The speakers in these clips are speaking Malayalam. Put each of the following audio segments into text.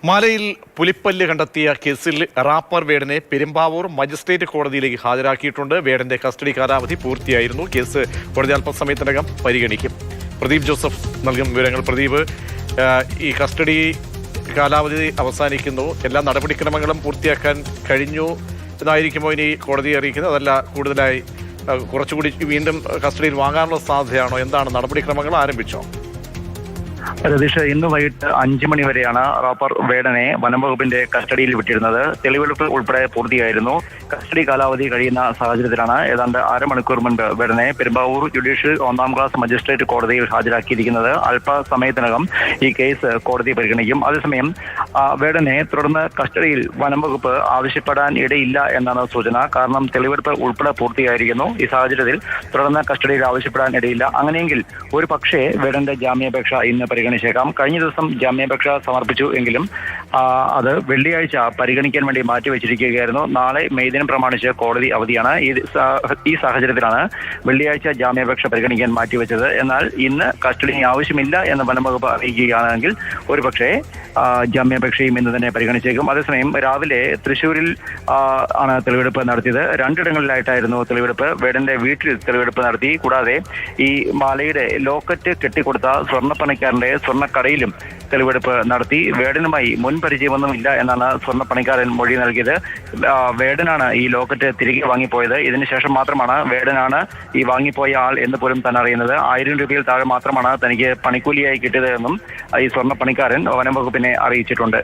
മാലയിൽ പുലിപ്പല്ല് കണ്ടെത്തിയ കേസിൽ റാപ്പർ വേടനെ പെരുമ്പാവൂർ മജിസ്ട്രേറ്റ് കോടതിയിലേക്ക് ഹാജരാക്കിയിട്ടുണ്ട്. വേടന്റെ കസ്റ്റഡി കാലാവധി പൂർത്തിയായിരുന്നു. കേസ് കോടതി അല്പസമയത്തിനകം പരിഗണിക്കും. പ്രദീപ് ജോസഫ് നൽകും വിവരങ്ങൾ. പ്രദീപ്, ഈ കസ്റ്റഡി കാലാവധി അവസാനിക്കുന്നു, എല്ലാ നടപടിക്രമങ്ങളും പൂർത്തിയാക്കാൻ കഴിഞ്ഞു എന്നായിരിക്കുമോ ഇനി കോടതിയെ അറിയിക്കുന്നത്? അതല്ല കൂടുതലായി കുറച്ചുകൂടി വീണ്ടും കസ്റ്റഡിയിൽ വാങ്ങാനുള്ള സാധ്യതയാണോ? എന്താണ് നടപടിക്രമങ്ങൾ ആരംഭിച്ചോ? രതീഷ്, ഇന്ന് വൈകിട്ട് 5 മണി വരെയാണ് റാപ്പർ വേടനെ വനംവകുപ്പിന്റെ കസ്റ്റഡിയിൽ വിട്ടിരുന്നത്. തെളിവെടുപ്പ് ഉൾപ്പെടെ പൂർത്തിയായിരുന്നു. കസ്റ്റഡി കാലാവധി കഴിയുന്ന സാഹചര്യത്തിലാണ് ഏതാണ്ട് അരമണിക്കൂർ മുൻപ് വേടനെ പെരുമ്പാവൂർ ജുഡീഷ്യൽ 1ാം ക്ലാസ് മജിസ്ട്രേറ്റ് കോടതിയിൽ ഹാജരാക്കിയിരിക്കുന്നത്. അല്പസമയത്തിനകം ഈ കേസ് കോടതി പരിഗണിക്കും. അതേസമയം വേടനെ തുടർന്ന് കസ്റ്റഡിയിൽ വനംവകുപ്പ് ആവശ്യപ്പെടാൻ ഇടയില്ല എന്നാണ് സൂചന. കാരണം തെളിവെടുപ്പ് ഉൾപ്പെടെ പൂർത്തിയായിരിക്കുന്നു. ഈ സാഹചര്യത്തിൽ തുടർന്ന് കസ്റ്റഡിയിൽ ആവശ്യപ്പെടാൻ ഇടയില്ല. അങ്ങനെയെങ്കിൽ ഒരു പക്ഷേ വേടന്റെ ജാമ്യാപേക്ഷ ഇന്ന് പരിഗണിച്ചേക്കാം. കഴിഞ്ഞ ദിവസം ജാമ്യാപേക്ഷ സമർപ്പിച്ചു എങ്കിലും അത് വെള്ളിയാഴ്ച പരിഗണിക്കാൻ വേണ്ടി മാറ്റിവെച്ചിരിക്കുകയായിരുന്നു. നാളെ മെയ് ദിനം പ്രമാണിച്ച് കോടതി അവധിയാണ്. ഈ സാഹചര്യത്തിലാണ് വെള്ളിയാഴ്ച ജാമ്യാപേക്ഷ പരിഗണിക്കാൻ മാറ്റിവെച്ചത്. എന്നാൽ ഇന്ന് കസ്റ്റഡി ആവശ്യമില്ല എന്ന് വനംവകുപ്പ് അറിയിക്കുകയാണെങ്കിൽ ഒരുപക്ഷെ ജാമ്യാപേക്ഷയും ഇന്ന് തന്നെ പരിഗണിച്ചേക്കും. അതേസമയം രാവിലെ തൃശ്ശൂരിൽ ആണ് തെളിവെടുപ്പ് നടത്തിയത്. 2 ഇടങ്ങളിലായിട്ടായിരുന്നു തെളിവെടുപ്പ്. വേടന്റെ വീട്ടിൽ തെളിവെടുപ്പ് നടത്തി. കൂടാതെ ഈ മാലയുടെ ലോക്കറ്റ് കെട്ടിക്കൊടുത്ത സ്വർണ്ണപ്പണിക്കാരന്റെ സ്വർണ്ണക്കടയിലും തെളിവെടുപ്പ് നടത്തി. വേടനുമായി മുൻ പരിചയമൊന്നുമില്ല എന്നാണ് സ്വർണ്ണപ്പണിക്കാരൻ മൊഴി നൽകിയത്. വേടനാണ് ഈ ലോക്കറ്റ് തിരികെ വാങ്ങിപ്പോയത്. ഇതിനുശേഷം മാത്രമാണ് വേടനാണ് ഈ വാങ്ങിപ്പോയ ആൾ എന്ന് പോലും താൻ അറിയുന്നത്. 1000 രൂപയിൽ താഴെ മാത്രമാണ് തനിക്ക് പണിക്കൂലിയായി കിട്ടിയത് എന്നും ഈ സ്വർണ്ണപ്പണിക്കാരൻ വനംവകുപ്പിനെ അറിയിച്ചിട്ടുണ്ട്.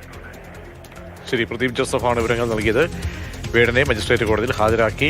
ശരി, പ്രദീപ് ജോസഫാണ് വിവരങ്ങൾ നൽകിയത്. വേടനെ മജിസ്ട്രേറ്റ് കോടതിയിൽ ഹാജരാക്കി.